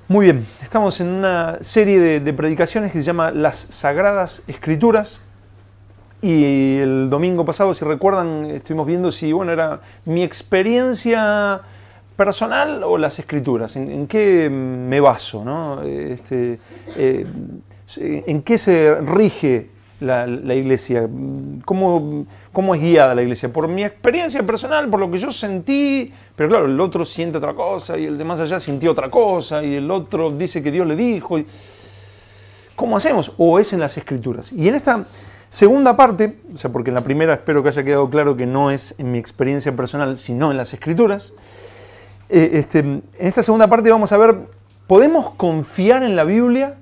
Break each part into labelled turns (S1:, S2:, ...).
S1: Muy bien, estamos en una serie de predicaciones que se llama Las Sagradas Escrituras y el domingo pasado, si recuerdan, estuvimos viendo si era mi experiencia personal o las Escrituras, en qué me baso, ¿no? En qué se rige la iglesia, cómo es guiada la iglesia, por mi experiencia personal, por lo que yo sentí, pero claro, el otro siente otra cosa y el de más allá sintió otra cosa y el otro dice que Dios le dijo. ¿Cómo hacemos? ¿O es en las Escrituras? Y en esta segunda parte, porque en la primera espero que haya quedado claro que no es en mi experiencia personal, sino en las Escrituras, en esta segunda parte vamos a ver, ¿podemos confiar en la Biblia?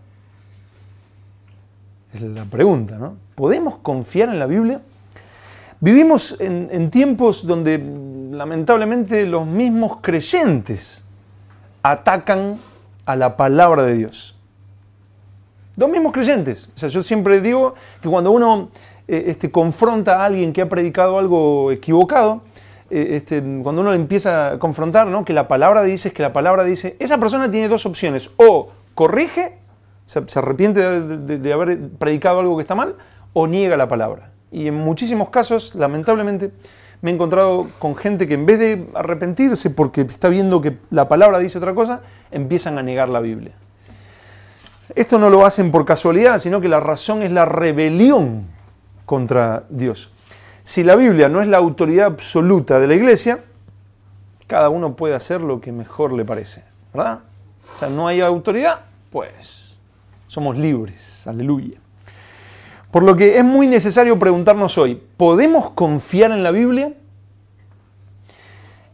S1: Es la pregunta, ¿no? ¿Podemos confiar en la Biblia? Vivimos en tiempos donde lamentablemente los mismos creyentes atacan a la palabra de Dios. Los mismos creyentes. Yo siempre digo que cuando uno confronta a alguien que ha predicado algo equivocado, cuando uno le empieza a confrontar, ¿no? Que la palabra dice, esa persona tiene dos opciones: o corrige, se arrepiente de haber predicado algo que está mal, o niega la palabra. Y en muchísimos casos, lamentablemente, me he encontrado con gente que en vez de arrepentirse porque está viendo que la palabra dice otra cosa, empiezan a negar la Biblia. Esto no lo hacen por casualidad, sino que la razón es la rebelión contra Dios. Si la Biblia no es la autoridad absoluta de la iglesia, cada uno puede hacer lo que mejor le parece, ¿verdad? No hay autoridad, pues somos libres, aleluya. Por lo que es muy necesario preguntarnos hoy, ¿podemos confiar en la Biblia?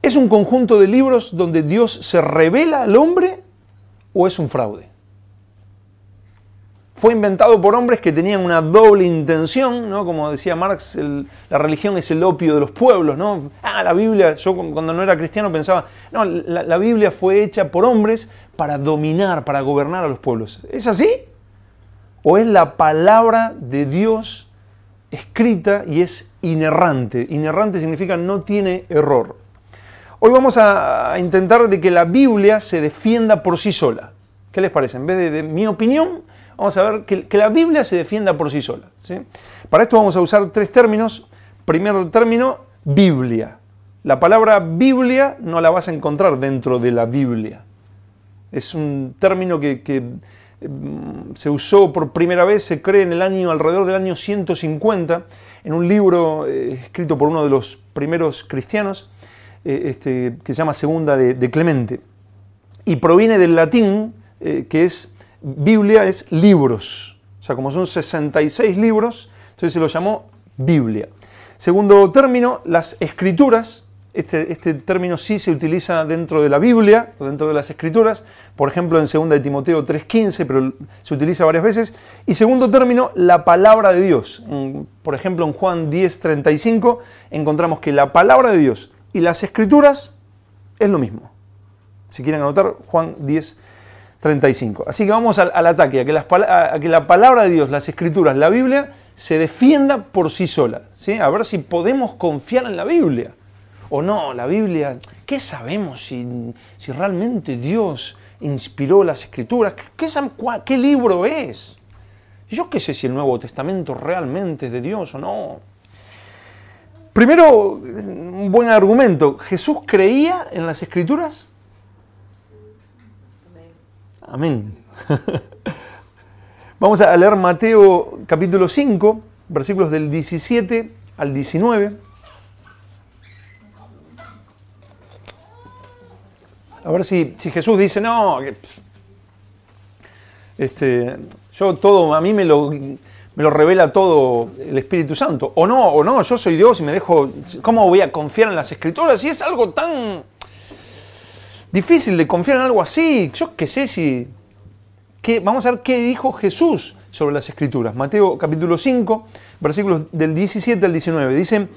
S1: ¿Es un conjunto de libros donde Dios se revela al hombre o es un fraude? Fue inventado por hombres que tenían una doble intención, ¿no? Como decía Marx, la religión es el opio de los pueblos, ¿no? La Biblia, yo cuando no era cristiano pensaba, no, la Biblia fue hecha por hombres para dominar, para gobernar a los pueblos. ¿Es así? ¿O es la palabra de Dios escrita y es inerrante? Inerrante significa no tiene error. Hoy vamos a intentar de que la Biblia se defienda por sí sola. ¿Qué les parece? En vez de mi opinión, vamos a ver que la Biblia se defienda por sí sola, ¿sí? Para esto vamos a usar tres términos. Primer término, Biblia. La palabra Biblia no la vas a encontrar dentro de la Biblia. Es un término que se usó por primera vez, se cree, alrededor del año 150, en un libro escrito por uno de los primeros cristianos, que se llama Segunda de Clemente. Y proviene del latín, que es, Biblia es libros. Como son 66 libros, entonces se lo llamó Biblia. Segundo término, las Escrituras. Este término sí se utiliza dentro de la Biblia, o dentro de las Escrituras, por ejemplo en 2 de Timoteo 3:15, pero se utiliza varias veces. Y segundo término, la palabra de Dios. Por ejemplo en Juan 10:35 encontramos que la palabra de Dios y las Escrituras es lo mismo. Si quieren anotar, Juan 10:35. Así que vamos al ataque, a que la palabra de Dios, las Escrituras, la Biblia, se defienda por sí sola, ¿sí? A ver si podemos confiar en la Biblia. O no, la Biblia, ¿qué sabemos si realmente Dios inspiró las Escrituras? ¿Qué libro es? Yo qué sé si el Nuevo Testamento realmente es de Dios o no. Primero, un buen argumento. ¿Jesús creía en las Escrituras? Amén. Vamos a leer Mateo capítulo 5, versículos del 17 al 19. A ver si Jesús dice, no, yo todo, a mí me lo revela todo el Espíritu Santo. O no, yo soy Dios y me dejo, ¿cómo voy a confiar en las Escrituras? Si es algo tan difícil de confiar en algo así, yo qué sé vamos a ver qué dijo Jesús sobre las Escrituras. Mateo capítulo 5, versículos del 17 al 19. Dice,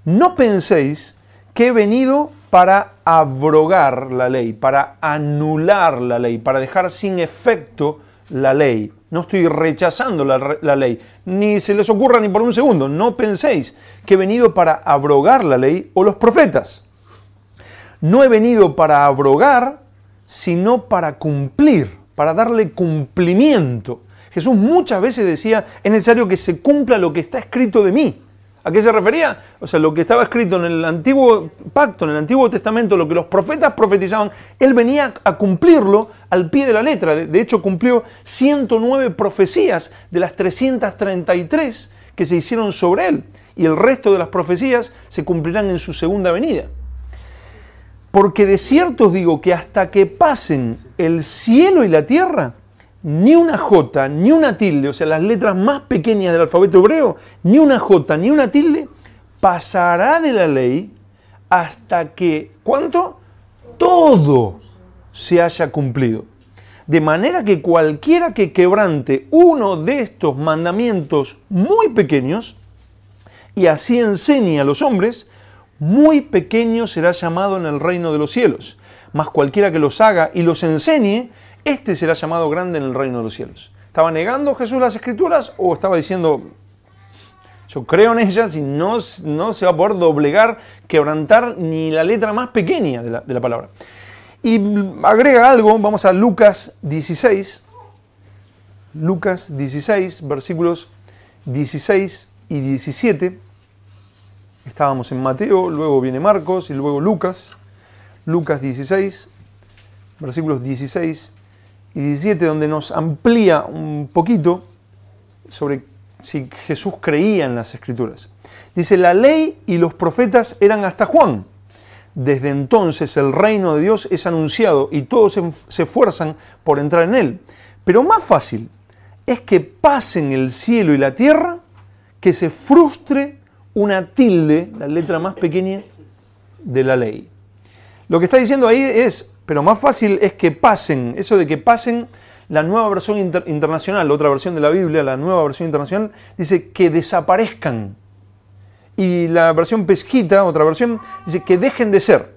S1: no penséis que he venido para abrogar la ley, para anular la ley, para dejar sin efecto la ley. No estoy rechazando la ley, ni se les ocurra ni por un segundo. No penséis que he venido para abrogar la ley o los profetas. No he venido para abrogar, sino para cumplir. para darle cumplimiento. Jesús muchas veces decía, es necesario que se cumpla lo que está escrito de mí. ¿A qué se refería? O sea, lo que estaba escrito en el antiguo pacto, en el Antiguo Testamento, lo que los profetas profetizaban, él venía a cumplirlo al pie de la letra. De hecho, cumplió 109 profecías de las 333 que se hicieron sobre él. Y el resto de las profecías se cumplirán en su segunda venida. Porque de cierto os digo que hasta que pasen el cielo y la tierra, ni una jota, ni una tilde, o sea, las letras más pequeñas del alfabeto hebreo, ni una jota, ni una tilde, pasará de la ley hasta que, ¿cuánto? Todo se haya cumplido. De manera que cualquiera que quebrante uno de estos mandamientos muy pequeños, y así enseñe a los hombres, muy pequeño será llamado en el reino de los cielos. Mas cualquiera que los haga y los enseñe, este será llamado grande en el reino de los cielos. ¿Estaba negando Jesús las Escrituras o estaba diciendo, yo creo en ellas y no se va a poder doblegar, quebrantar ni la letra más pequeña de la palabra? Y agrega algo, vamos a Lucas 16, versículos 16 y 17. Estábamos en Mateo, luego viene Marcos y luego Lucas. Lucas 16, versículos 16 y 17, donde nos amplía un poquito sobre si Jesús creía en las Escrituras. Dice, la ley y los profetas eran hasta Juan. Desde entonces el reino de Dios es anunciado y todos se esfuerzan por entrar en él. Pero más fácil es que pasen el cielo y la tierra que se frustre una tilde, la letra más pequeña de la ley. Lo que está diciendo ahí es, pero más fácil es que pasen, eso de que pasen, la nueva versión internacional, la otra versión de la Biblia, la nueva versión internacional, dice que desaparezcan. Y la versión Pesquita, otra versión, dice que dejen de ser.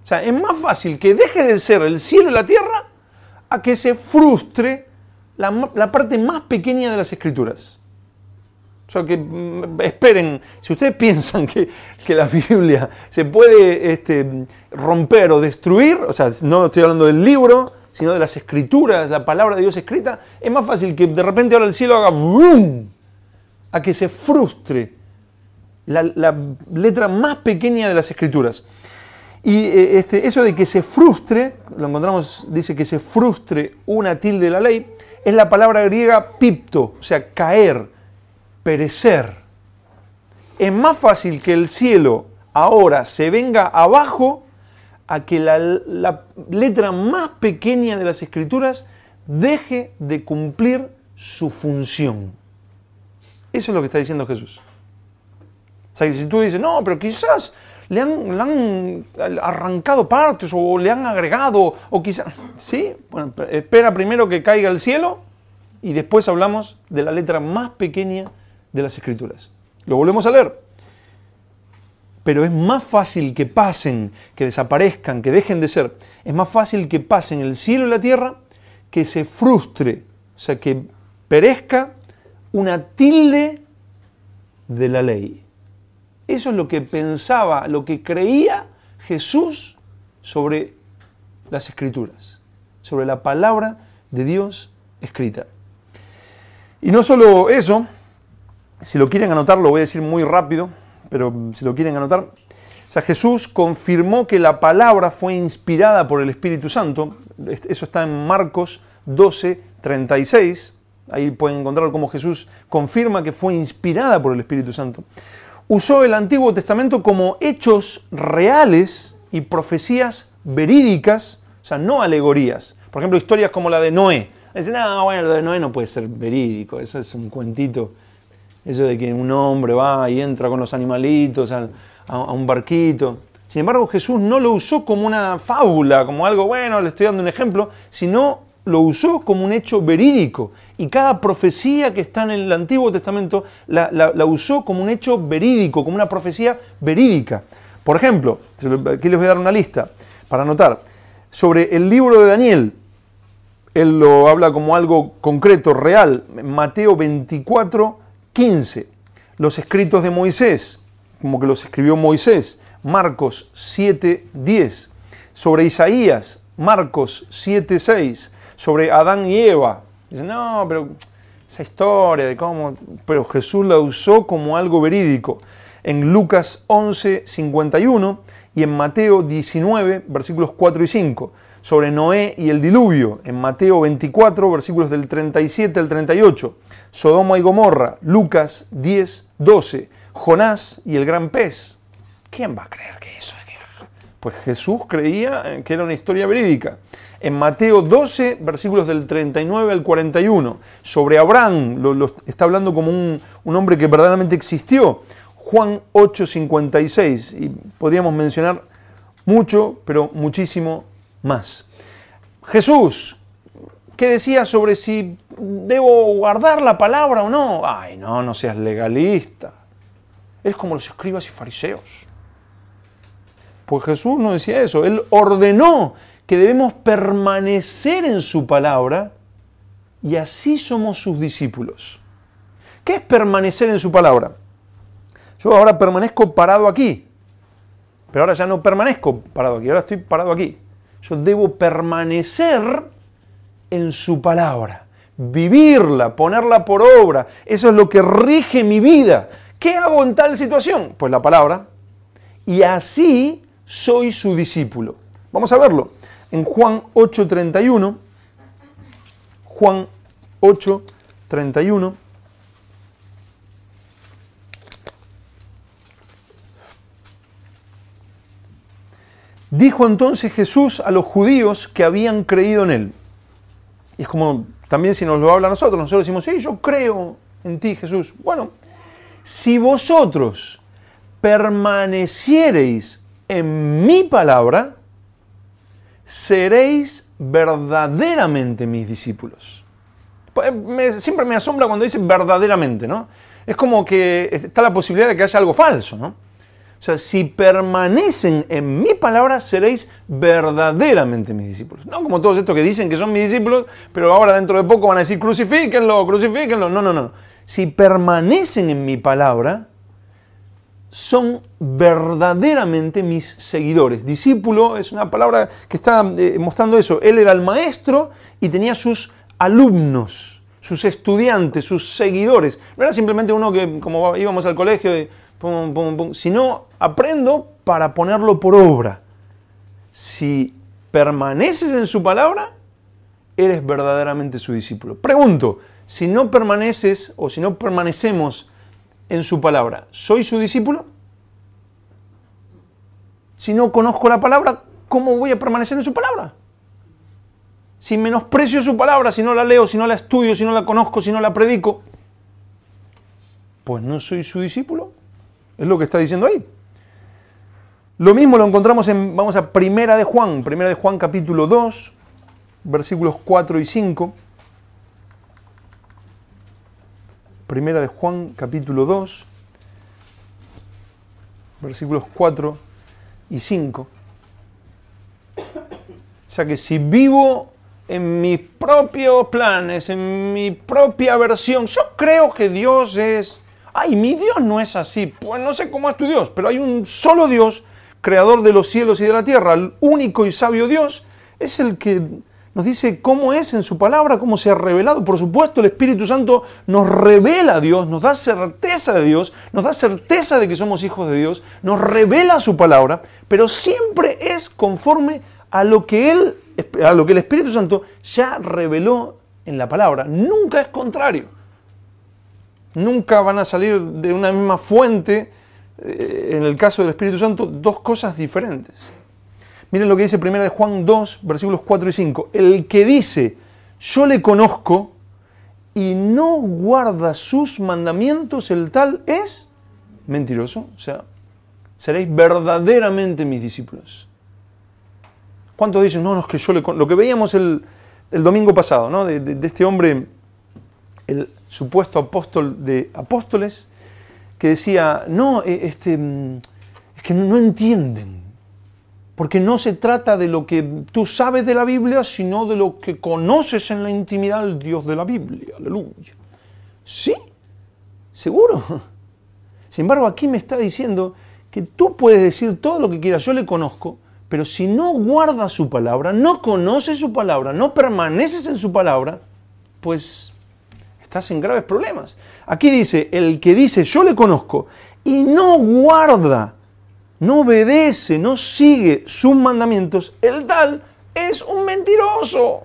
S1: O sea, es más fácil que deje de ser el cielo y la tierra a que se frustre la parte más pequeña de las Escrituras. O sea, que esperen, si ustedes piensan que la Biblia se puede romper o destruir, o sea, no estoy hablando del libro, sino de las Escrituras, la palabra de Dios escrita, es más fácil que de repente ahora el cielo haga ¡brum!, a que se frustre la letra más pequeña de las Escrituras. Y eso de que se frustre, lo encontramos, dice que se frustre una tilde de la ley, es la palabra griega pipto, o sea, caer, perecer. Es más fácil que el cielo ahora se venga abajo a que la letra más pequeña de las Escrituras deje de cumplir su función. Eso es lo que está diciendo Jesús. O sea, que si tú dices, no, pero quizás le han arrancado partes o le han agregado, o quizás, ¿sí? Bueno, espera primero que caiga el cielo y después hablamos de la letra más pequeña de las Escrituras. Lo volvemos a leer. Pero es más fácil que pasen, que desaparezcan, que dejen de ser. Es más fácil que pasen el cielo y la tierra, que se frustre, o sea, que perezca una tilde de la ley. Eso es lo que pensaba, lo que creía Jesús sobre las Escrituras, sobre la palabra de Dios escrita. Y no solo eso, si lo quieren anotar, lo voy a decir muy rápido, pero si lo quieren anotar, o sea, Jesús confirmó que la palabra fue inspirada por el Espíritu Santo. Eso está en Marcos 12, 36. Ahí pueden encontrar cómo Jesús confirma que fue inspirada por el Espíritu Santo. Usó el Antiguo Testamento como hechos reales y profecías verídicas, o sea, no alegorías. Por ejemplo, historias como la de Noé. Dicen, no, bueno, lo de Noé no puede ser verídico, eso es un cuentito. Eso de que un hombre va y entra con los animalitos a un barquito. Sin embargo, Jesús no lo usó como una fábula, como algo, bueno, le estoy dando un ejemplo, sino lo usó como un hecho verídico. Y cada profecía que está en el Antiguo Testamento la usó como un hecho verídico, como una profecía verídica. Por ejemplo, aquí les voy a dar una lista para anotar. Sobre el libro de Daniel, él lo habla como algo concreto, real. Mateo 24, 15. Los escritos de Moisés, como que los escribió Moisés. Marcos 7, 10. Sobre Isaías, Marcos 7, 6. sobre Adán y Eva. Dicen, no, pero esa historia de cómo... Pero Jesús la usó como algo verídico. En Lucas 11, 51 y en Mateo 19, versículos 4 y 5. Sobre Noé y el diluvio, en Mateo 24, versículos del 37 al 38. Sodoma y Gomorra, Lucas 10, 12. Jonás y el gran pez. ¿Quién va a creer que eso es? Pues Jesús creía que era una historia verídica. En Mateo 12, versículos del 39 al 41. Sobre Abraham, está hablando como un hombre que verdaderamente existió. Juan 8, 56. Y podríamos mencionar mucho, pero muchísimo más. Jesús, ¿qué decía sobre si debo guardar la palabra o no? Ay, no seas legalista. Es como los escribas y fariseos. Pues Jesús no decía eso. Él ordenó que debemos permanecer en su palabra y así somos sus discípulos. ¿Qué es permanecer en su palabra? Yo ahora permanezco parado aquí, pero ahora ya no permanezco parado aquí, ahora estoy parado aquí. Yo debo permanecer en su palabra, vivirla, ponerla por obra. Eso es lo que rige mi vida. ¿Qué hago en tal situación? Pues la palabra. Y así soy su discípulo. Vamos a verlo. En Juan 8:31. Juan 8:31. Dijo entonces Jesús a los judíos que habían creído en él. Y es como también si nos lo habla a nosotros decimos, sí, yo creo en ti, Jesús. Bueno, si vosotros permaneciereis en mi palabra, seréis verdaderamente mis discípulos. Siempre me asombra cuando dice verdaderamente, ¿no? Es como que está la posibilidad de que haya algo falso, ¿no? O sea, si permanecen en mi palabra, seréis verdaderamente mis discípulos. No como todos estos que dicen que son mis discípulos, pero ahora dentro de poco van a decir crucifíquenlo, crucifíquenlo. No. Si permanecen en mi palabra, son verdaderamente mis seguidores. Discípulo es una palabra que está mostrando eso. Él era el maestro y tenía sus alumnos, sus estudiantes, sus seguidores. No era simplemente uno que, como íbamos al colegio, y pum, pum, pum, sino aprendo para ponerlo por obra. Si permaneces en su palabra, eres verdaderamente su discípulo. Pregunto, si no permaneces o si no permanecemos en su palabra, ¿soy su discípulo? Si no conozco la palabra, ¿cómo voy a permanecer en su palabra? Si menosprecio su palabra, si no la leo, si no la estudio, si no la conozco, si no la predico, pues no soy su discípulo. Es lo que está diciendo ahí. Lo mismo lo encontramos vamos a Primera de Juan capítulo 2, versículos 4 y 5. Primera de Juan capítulo 2, versículos 4 y 5. O sea que si vivo en mis propios planes, en mi propia versión, yo creo que Dios es... Ay, mi Dios no es así. Pues no sé cómo es tu Dios, pero hay un solo Dios, creador de los cielos y de la tierra. El único y sabio Dios es el que nos dice cómo es en su palabra, cómo se ha revelado. Por supuesto, el Espíritu Santo nos revela a Dios, nos da certeza de Dios, nos da certeza de que somos hijos de Dios, nos revela su palabra, pero siempre es conforme a lo que el Espíritu Santo ya reveló en la palabra. Nunca es contrario. Nunca van a salir de una misma fuente, en el caso del Espíritu Santo, dos cosas diferentes. Miren lo que dice 1 Juan 2, versículos 4 y 5. El que dice, yo le conozco y no guarda sus mandamientos, el tal es mentiroso. O sea, seréis verdaderamente mis discípulos. ¿Cuántos dicen, no, es que yo le conozco? Lo que veíamos el domingo pasado, ¿no? de este hombre, el supuesto apóstol de apóstoles, que decía, no, es que no entienden, porque no se trata de lo que tú sabes de la Biblia, sino de lo que conoces en la intimidad del Dios de la Biblia. Aleluya. Sí, seguro. Sin embargo, aquí me está diciendo que tú puedes decir todo lo que quieras, yo le conozco, Pero si no guardas su palabra, no conoces su palabra, no permaneces en su palabra, pues estás en graves problemas. Aquí dice, el que dice yo le conozco y no guarda, no obedece, no sigue sus mandamientos, el tal es un mentiroso.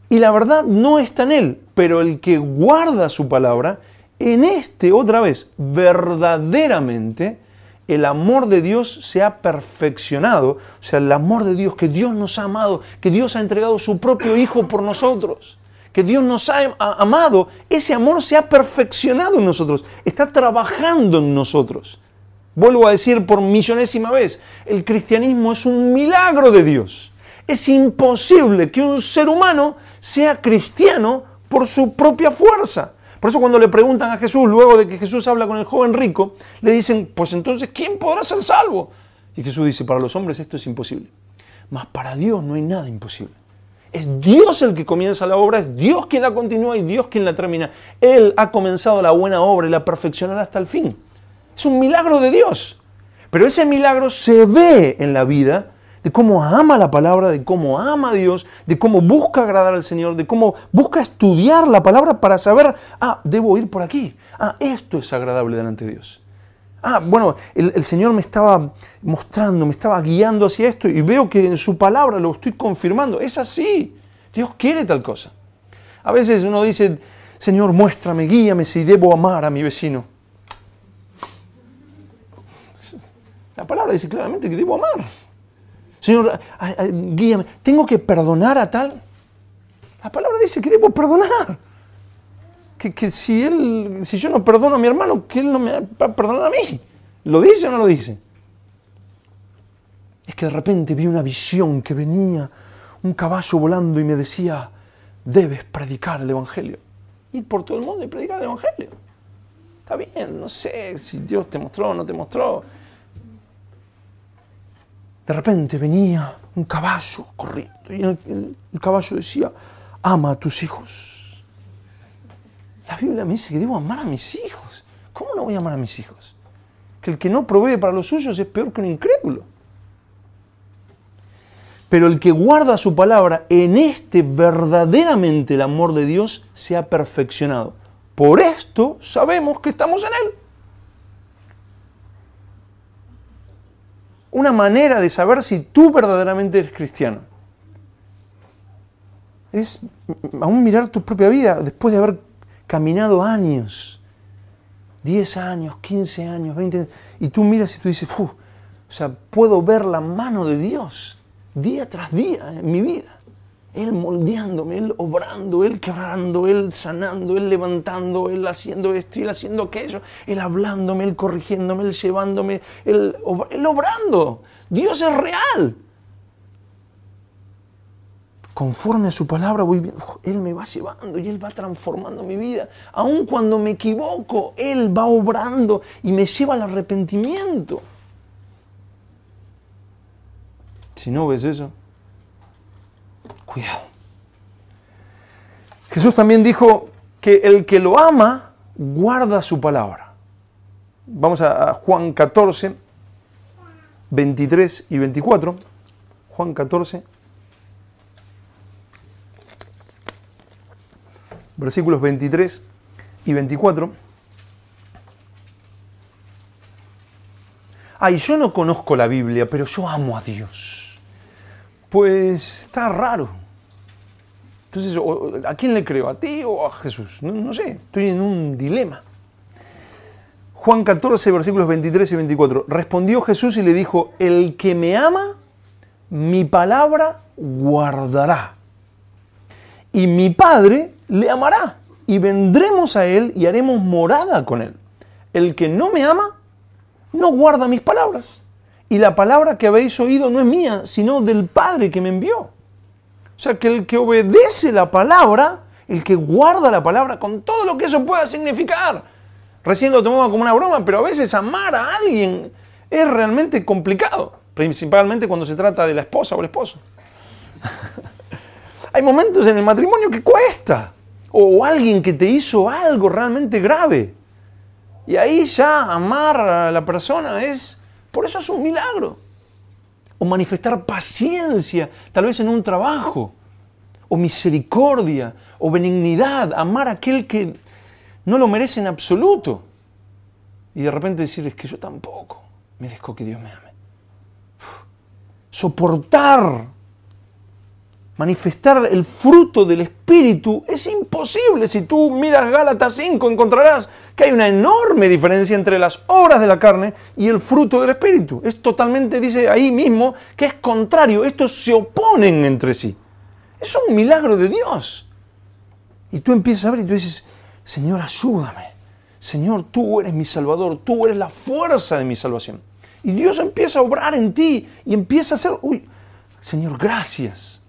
S1: Y la verdad no está en él, pero el que guarda su palabra, en este, otra vez, verdaderamente, el amor de Dios se ha perfeccionado. O sea, el amor de Dios, que Dios nos ha amado, que Dios ha entregado su propio Hijo por nosotros, que Dios nos ha amado, ese amor se ha perfeccionado en nosotros, está trabajando en nosotros. Vuelvo a decir por millonésima vez, el cristianismo es un milagro de Dios. Es imposible que un ser humano sea cristiano por su propia fuerza. Por eso cuando le preguntan a Jesús, luego de que Jesús habla con el joven rico, le dicen, pues entonces, ¿quién podrá ser salvo? Y Jesús dice, para los hombres esto es imposible. Mas para Dios no hay nada imposible. Es Dios el que comienza la obra, es Dios quien la continúa y Dios quien la termina. Él ha comenzado la buena obra y la perfeccionará hasta el fin. Es un milagro de Dios. Pero ese milagro se ve en la vida de cómo ama la palabra, de cómo ama a Dios, de cómo busca agradar al Señor, de cómo busca estudiar la palabra para saber, debo ir por aquí. Esto es agradable delante de Dios. Bueno, el Señor me estaba mostrando, me estaba guiando hacia esto y veo que en su palabra lo estoy confirmando. Es así. Dios quiere tal cosa. A veces uno dice, Señor, muéstrame, guíame si debo amar a mi vecino. La palabra dice claramente que debo amar. Señor, guíame, ¿tengo que perdonar a tal? La palabra dice que debo perdonar. Que si yo no perdono a mi hermano, que él no me va a perdonar a mí. ¿Lo dice o no lo dice? Es que de repente vi una visión que venía un caballo volando y me decía, debes predicar el Evangelio. Ir por todo el mundo y predicar el Evangelio. Está bien, no sé si Dios te mostró o no te mostró. De repente venía un caballo corriendo y el caballo decía, ama a tus hijos. La Biblia me dice que debo amar a mis hijos. ¿Cómo no voy a amar a mis hijos? Que el que no provee para los suyos es peor que un incrédulo. Pero el que guarda su palabra, en este verdaderamente el amor de Dios se ha perfeccionado. Por esto sabemos que estamos en Él. Una manera de saber si tú verdaderamente eres cristiano es aún mirar tu propia vida después de haber caminado años, 10 años, 15 años, 20 años, y tú miras y tú dices, puedo ver la mano de Dios día tras día en mi vida. Él moldeándome, Él obrando, Él quebrando, Él sanando, Él levantando, Él haciendo esto y Él haciendo aquello, Él hablándome, Él corrigiéndome, Él llevándome, Él obrando. Dios es real. Conforme a su palabra voy viendo, Él me va llevando y Él va transformando mi vida. Aun cuando me equivoco, Él va obrando y me lleva al arrepentimiento. Si no ves eso, cuidado. Jesús también dijo que el que lo ama, guarda su palabra. Vamos a Juan 14, 23 y 24. Juan 14, versículos 23 y 24. Yo no conozco la Biblia, pero yo amo a Dios. Pues está raro. Entonces, ¿a quién le creo? ¿A ti o a Jesús? No sé, estoy en un dilema. Juan 14, versículos 23 y 24. Respondió Jesús y le dijo, el que me ama, mi palabra guardará. Y mi Padre le amará. Y vendremos a él y haremos morada con él. El que no me ama, no guarda mis palabras. Y la palabra que habéis oído no es mía, sino del Padre que me envió. O sea, que el que obedece la palabra, el que guarda la palabra, con todo lo que eso pueda significar. Recién lo tomaba como una broma, pero a veces amar a alguien es realmente complicado. Principalmente cuando se trata de la esposa o el esposo. Hay momentos en el matrimonio que cuesta. O alguien que te hizo algo realmente grave. Y ahí ya amar a la persona es... Por eso es un milagro. o manifestar paciencia, tal vez en un trabajo, o misericordia, o benignidad, amar a aquel que no lo merece en absoluto. Y de repente decir, es que yo tampoco merezco que Dios me ame. Soportar, manifestar el fruto del Espíritu es imposible. Si tú miras Gálatas 5, encontrarás que hay una enorme diferencia entre las obras de la carne y el fruto del Espíritu. Es totalmente, dice ahí mismo, que es contrario. Estos se oponen entre sí. Es un milagro de Dios. Y tú empiezas a ver y tú dices, Señor, ayúdame. Señor, tú eres mi Salvador, tú eres la fuerza de mi salvación. Y Dios empieza a obrar en ti y empieza a hacer, Señor, gracias.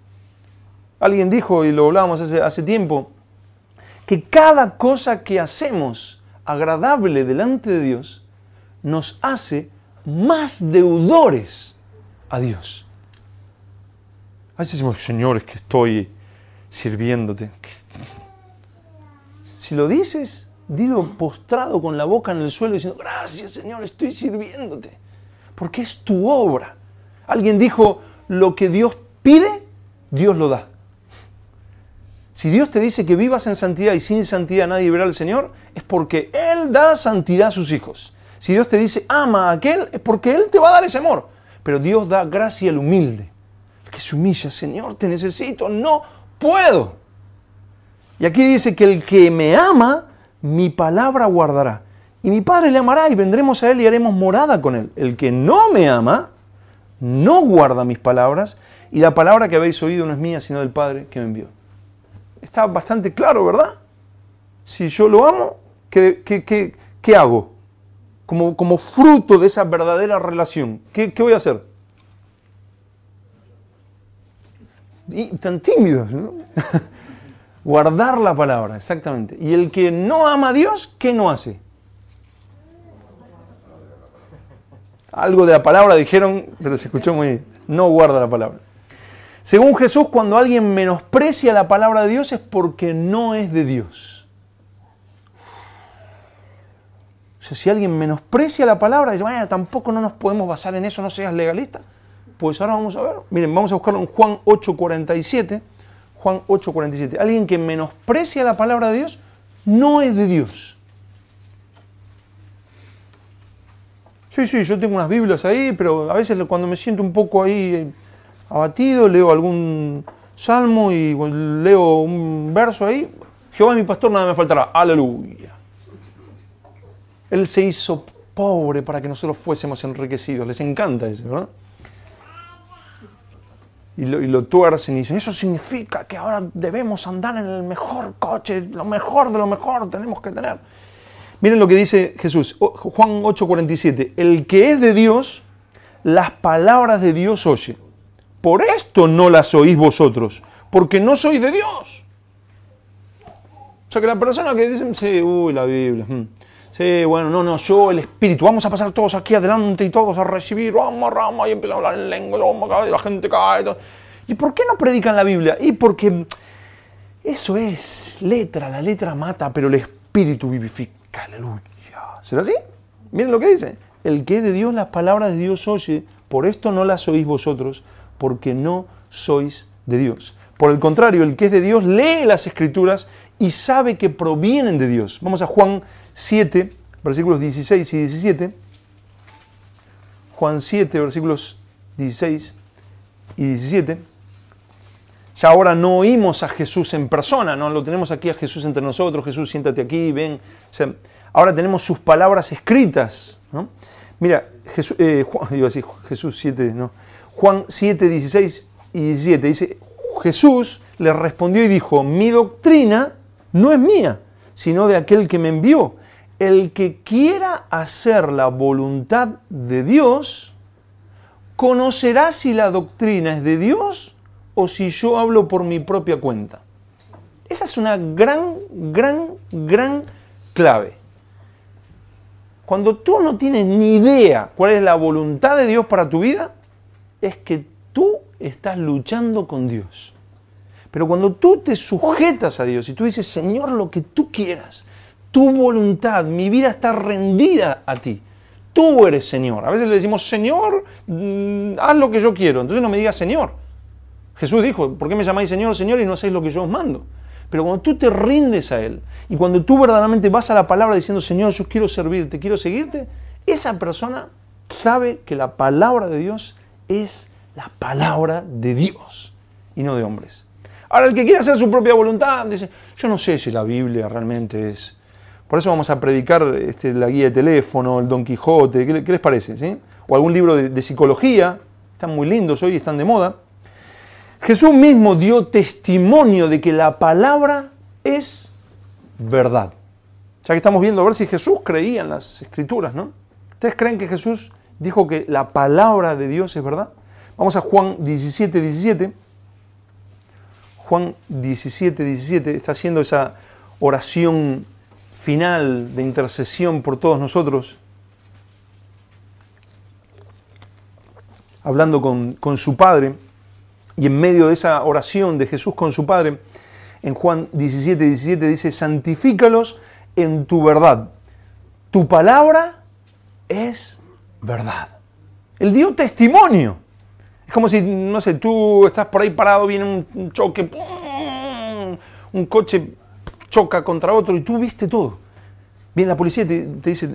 S1: Alguien dijo, y lo hablábamos hace tiempo, que cada cosa que hacemos agradable delante de Dios nos hace más deudores a Dios. A veces decimos, Señor, es que estoy sirviéndote. Si lo dices, dilo postrado con la boca en el suelo diciendo, gracias Señor, estoy sirviéndote. Porque es tu obra. Alguien dijo, lo que Dios pide, Dios lo da. Si Dios te dice que vivas en santidad y sin santidad nadie verá al Señor, es porque Él da santidad a sus hijos. Si Dios te dice, ama a aquel, es porque Él te va a dar ese amor. Pero Dios da gracia al humilde. El que se humilla, Señor, te necesito, no puedo. Y aquí dice que el que me ama, mi palabra guardará. Y mi Padre le amará y vendremos a Él y haremos morada con Él. El que no me ama, no guarda mis palabras y la palabra que habéis oído no es mía, sino del Padre que me envió. Está bastante claro, ¿verdad? Si yo lo amo, ¿qué hago? Como fruto de esa verdadera relación. ¿Qué voy a hacer? Y tan tímidos, ¿no? Guardar la palabra, exactamente. Y el que no ama a Dios, ¿qué no hace? Algo de la palabra dijeron, pero se escuchó muy bien. No guarda la palabra. Según Jesús, cuando alguien menosprecia la palabra de Dios es porque no es de Dios. O sea, si alguien menosprecia la palabra, dice, bueno, tampoco no nos podemos basar en eso, no seas legalista. Pues ahora vamos a ver. Miren, vamos a buscarlo en Juan 8:47. Juan 8:47. Alguien que menosprecia la palabra de Dios no es de Dios. Sí, yo tengo unas Biblias ahí, pero a veces cuando me siento un poco ahí abatido, leo algún salmo y leo un verso ahí. Jehová es mi pastor, nada me faltará. Aleluya. Él se hizo pobre para que nosotros fuésemos enriquecidos. Les encanta eso, ¿no? Y lo tuercen y dicen, eso significa que ahora debemos andar en el mejor coche, lo mejor de lo mejor tenemos que tener. Miren lo que dice Jesús, Juan 8:47. El que es de Dios, las palabras de Dios oye. Por esto no las oís vosotros, porque no sois de Dios. O sea que la persona que dice, sí, la Biblia. Sí, bueno, no, yo, el Espíritu, vamos a pasar todos aquí adelante y todos a recibir, rama, y empezamos a hablar en lengua, y la gente cae. Todo. ¿Y por qué no predican la Biblia? Y porque eso es letra, la letra mata, pero el Espíritu vivifica. Aleluya. ¿Será así? Miren lo que dice. El que es de Dios, las palabras de Dios oye, por esto no las oís vosotros, porque no sois de Dios. Por el contrario, el que es de Dios lee las Escrituras y sabe que provienen de Dios. Vamos a Juan 7, versículos 16 y 17. Juan 7, versículos 16 y 17. Ya ahora no oímos a Jesús en persona, no lo tenemos aquí a Jesús entre nosotros. Jesús, siéntate aquí, ven. O sea, ahora tenemos sus palabras escritas, ¿no? Mira, Jesús 7, no. Juan 7, 16 y 17 dice, Jesús le respondió y dijo, mi doctrina no es mía, sino de aquel que me envió. El que quiera hacer la voluntad de Dios, conocerá si la doctrina es de Dios o si yo hablo por mi propia cuenta. Esa es una gran clave. Cuando tú no tienes ni idea cuál es la voluntad de Dios para tu vida, es que tú estás luchando con Dios. Pero cuando tú te sujetas a Dios y tú dices, Señor, lo que tú quieras, tu voluntad, mi vida está rendida a ti, tú eres Señor. A veces le decimos, Señor, haz lo que yo quiero. Entonces no me digas Señor. Jesús dijo, ¿por qué me llamáis Señor, Señor y no hacéis lo que yo os mando? Pero cuando tú te rindes a Él y cuando tú verdaderamente vas a la palabra diciendo, Señor, yo quiero servirte, quiero seguirte, esa persona sabe que la palabra de Dios es la palabra de Dios y no de hombres. Ahora, el que quiere hacer su propia voluntad dice, yo no sé si la Biblia realmente es... Por eso vamos a predicar la guía de teléfono, el Don Quijote, ¿qué les parece? ¿Sí? O algún libro de psicología, están muy lindos hoy, están de moda. Jesús mismo dio testimonio de que la palabra es verdad. Ya que estamos viendo a ver si Jesús creía en las Escrituras, ¿no? ¿Ustedes creen que Jesús dijo que la palabra de Dios es verdad? Vamos a Juan 17, 17. Juan 17, 17 está haciendo esa oración final de intercesión por todos nosotros, hablando con su Padre, y en medio de esa oración de Jesús con su Padre, en Juan 17, 17 dice, santifícalos en tu verdad, tu palabra es verdad. Él dio testimonio. Es como si, no sé, tú estás por ahí parado, viene un choque, ¡pum! Un coche choca contra otro y tú viste todo. Viene la policía y te dice,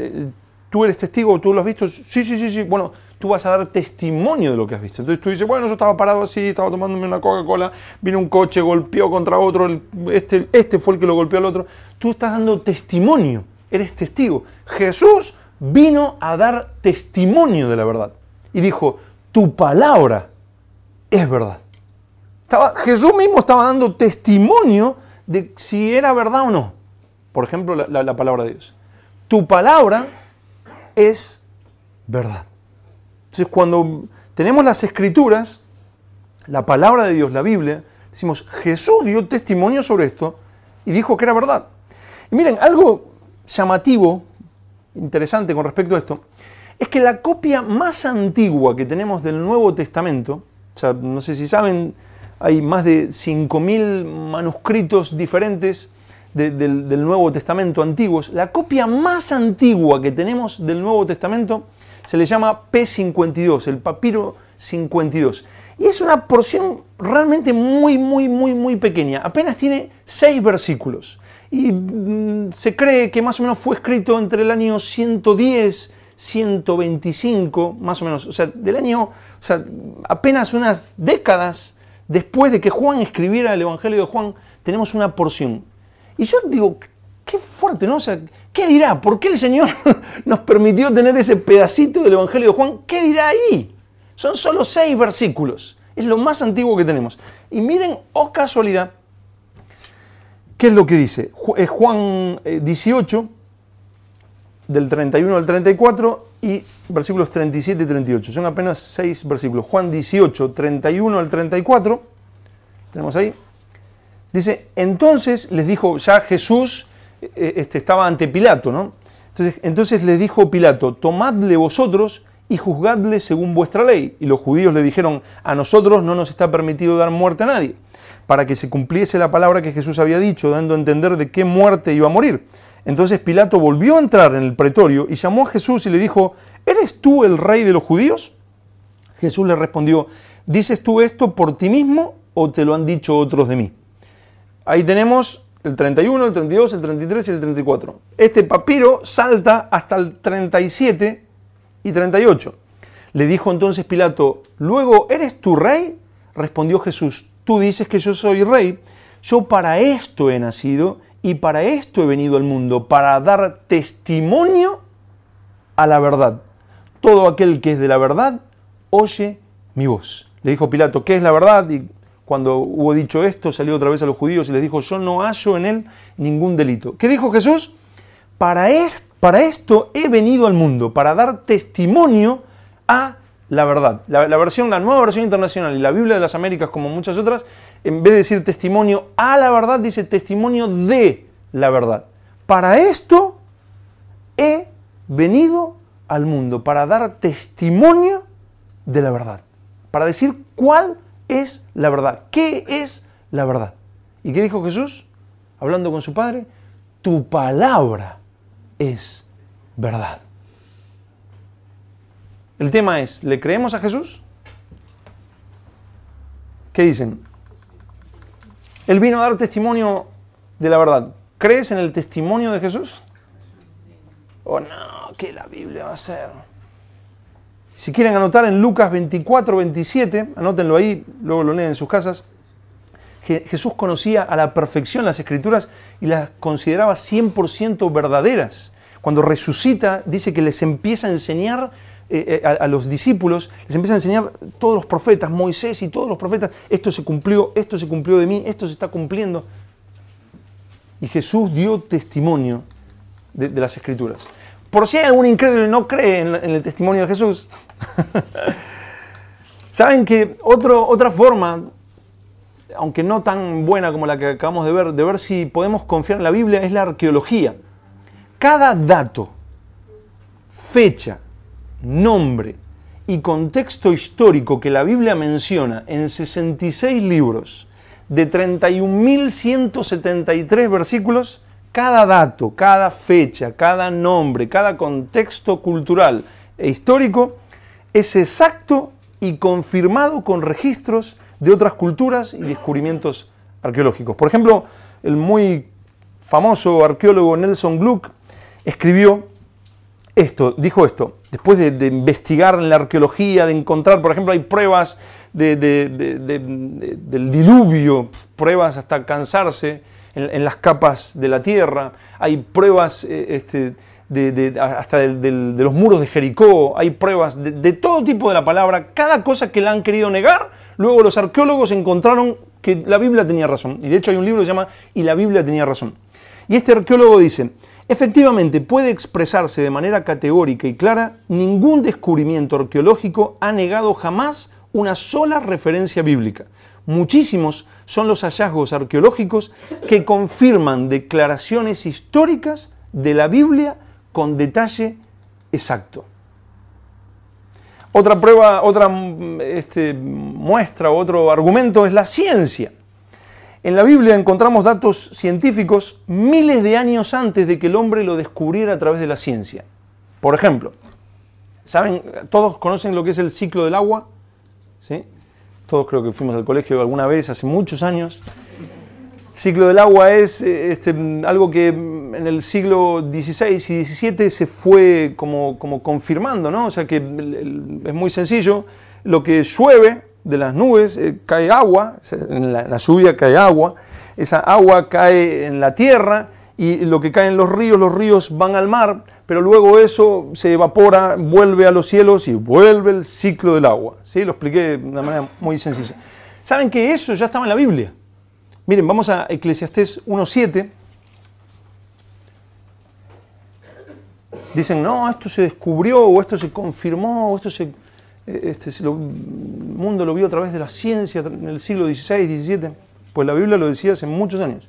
S1: ¿tú eres testigo? ¿Tú lo has visto? Sí. Bueno, tú vas a dar testimonio de lo que has visto. Entonces tú dices, bueno, yo estaba parado así, estaba tomándome una Coca-Cola, vino un coche, golpeó contra otro, este fue el que lo golpeó al otro. Tú estás dando testimonio, eres testigo. Jesús vino a dar testimonio de la verdad. Y dijo, tu palabra es verdad. Jesús mismo estaba dando testimonio de si era verdad o no. Por ejemplo, la palabra de Dios. Tu palabra es verdad. Entonces, cuando tenemos las Escrituras, la palabra de Dios, la Biblia, decimos, Jesús dio testimonio sobre esto y dijo que era verdad. Y miren, algo llamativo, interesante con respecto a esto, es que la copia más antigua que tenemos del Nuevo Testamento, o sea, no sé si saben, hay más de 5.000 manuscritos diferentes del Nuevo Testamento antiguos. La copia más antigua que tenemos del Nuevo Testamento se le llama P52, el papiro 52. Y es una porción realmente muy pequeña. Apenas tiene 6 versículos. Y se cree que más o menos fue escrito entre el año 110, 125, más o menos. O sea, apenas unas décadas después de que Juan escribiera el Evangelio de Juan, tenemos una porción. Y yo digo, qué fuerte, ¿no? O sea, ¿qué dirá? ¿Por qué el Señor nos permitió tener ese pedacito del Evangelio de Juan? ¿Qué dirá ahí? Son solo 6 versículos. Es lo más antiguo que tenemos. Y miren, oh casualidad, ¿qué es lo que dice? Es Juan 18, del 31 al 34, y versículos 37 y 38. Son apenas 6 versículos. Juan 18, 31 al 34. Tenemos ahí. Dice, entonces les dijo, ya Jesús estaba ante Pilato, ¿no? Entonces les dijo Pilato, tomadle vosotros y juzgadle según vuestra ley. Y los judíos le dijeron, a nosotros no nos está permitido dar muerte a nadie, para que se cumpliese la palabra que Jesús había dicho, dando a entender de qué muerte iba a morir. Entonces Pilato volvió a entrar en el pretorio y llamó a Jesús y le dijo, ¿eres tú el rey de los judíos? Jesús le respondió, ¿dices tú esto por ti mismo o te lo han dicho otros de mí? Ahí tenemos el 31, el 32, el 33 y el 34. Este papiro salta hasta el 37 y 38. Le dijo entonces Pilato, ¿luego eres tú rey? Respondió Jesús, tú dices que yo soy rey. Yo para esto he nacido y para esto he venido al mundo, para dar testimonio a la verdad. Todo aquel que es de la verdad, oye mi voz. Le dijo Pilato, ¿qué es la verdad? Y cuando hubo dicho esto, salió otra vez a los judíos y les dijo, yo no hallo en él ningún delito. ¿Qué dijo Jesús? Para esto he venido al mundo, para dar testimonio a la verdad. La nueva versión internacional y la Biblia de las Américas, como muchas otras, en vez de decir testimonio a la verdad, dice testimonio de la verdad. Para esto he venido al mundo, para dar testimonio de la verdad. Para decir cuál es la verdad. ¿Qué es la verdad? ¿Y qué dijo Jesús? Hablando con su Padre, tu palabra es verdad. El tema es, ¿le creemos a Jesús? ¿Qué dicen? Él vino a dar testimonio de la verdad. ¿Crees en el testimonio de Jesús? ¿O no? ¿Qué la Biblia va a hacer? Si quieren anotar en Lucas 24, 27, anótenlo ahí, luego lo leen en sus casas. Jesús conocía a la perfección las Escrituras y las consideraba 100% verdaderas. Cuando resucita, dice que les empieza a enseñar a los discípulos, les empieza a enseñar todos los profetas, Moisés y todos los profetas, esto se cumplió de mí, esto se está cumpliendo. Y Jesús dio testimonio de las Escrituras. Por si hay algún incrédulo y no cree en el testimonio de Jesús, saben que otra forma, aunque no tan buena como la que acabamos de ver si podemos confiar en la Biblia, es la arqueología. Cada dato, fecha, nombre y contexto histórico que la Biblia menciona en 66 libros de 31.173 versículos, cada dato, cada fecha, cada nombre, cada contexto cultural e histórico es exacto y confirmado con registros de otras culturas y descubrimientos arqueológicos. Por ejemplo, el muy famoso arqueólogo Nelson Gluck dijo esto, después de investigar en la arqueología, de encontrar, por ejemplo, hay pruebas del diluvio, pruebas hasta cansarse en las capas de la tierra, hay pruebas hasta de los muros de Jericó, hay pruebas de todo tipo de la palabra, cada cosa que la han querido negar, luego los arqueólogos encontraron que la Biblia tenía razón, y de hecho hay un libro que se llama Y la Biblia tenía razón. Y este arqueólogo dice, efectivamente puede expresarse de manera categórica y clara, ningún descubrimiento arqueológico ha negado jamás una sola referencia bíblica. Muchísimos son los hallazgos arqueológicos que confirman declaraciones históricas de la Biblia con detalle exacto. Otra prueba, otra muestra, otro argumento es la ciencia. En la Biblia encontramos datos científicos miles de años antes de que el hombre lo descubriera a través de la ciencia. Por ejemplo, ¿saben? ¿Todos conocen lo que es el ciclo del agua? ¿Sí? Todos creo que fuimos al colegio alguna vez, hace muchos años. El ciclo del agua es algo que en el siglo XVI y XVII se fue como confirmando, ¿no? O sea que es muy sencillo, lo que llueve de las nubes, cae agua, en la lluvia cae agua, esa agua cae en la tierra y lo que cae en los ríos van al mar, pero luego eso se evapora, vuelve a los cielos y vuelve el ciclo del agua. ¿Sí? Lo expliqué de una manera muy sencilla. ¿Saben que eso ya estaba en la Biblia? Miren, vamos a Eclesiastés 1:7. Dicen, no, esto se descubrió, o esto se confirmó, o esto el mundo lo vio a través de la ciencia en el siglo XVI, XVII. Pues la Biblia lo decía hace muchos años.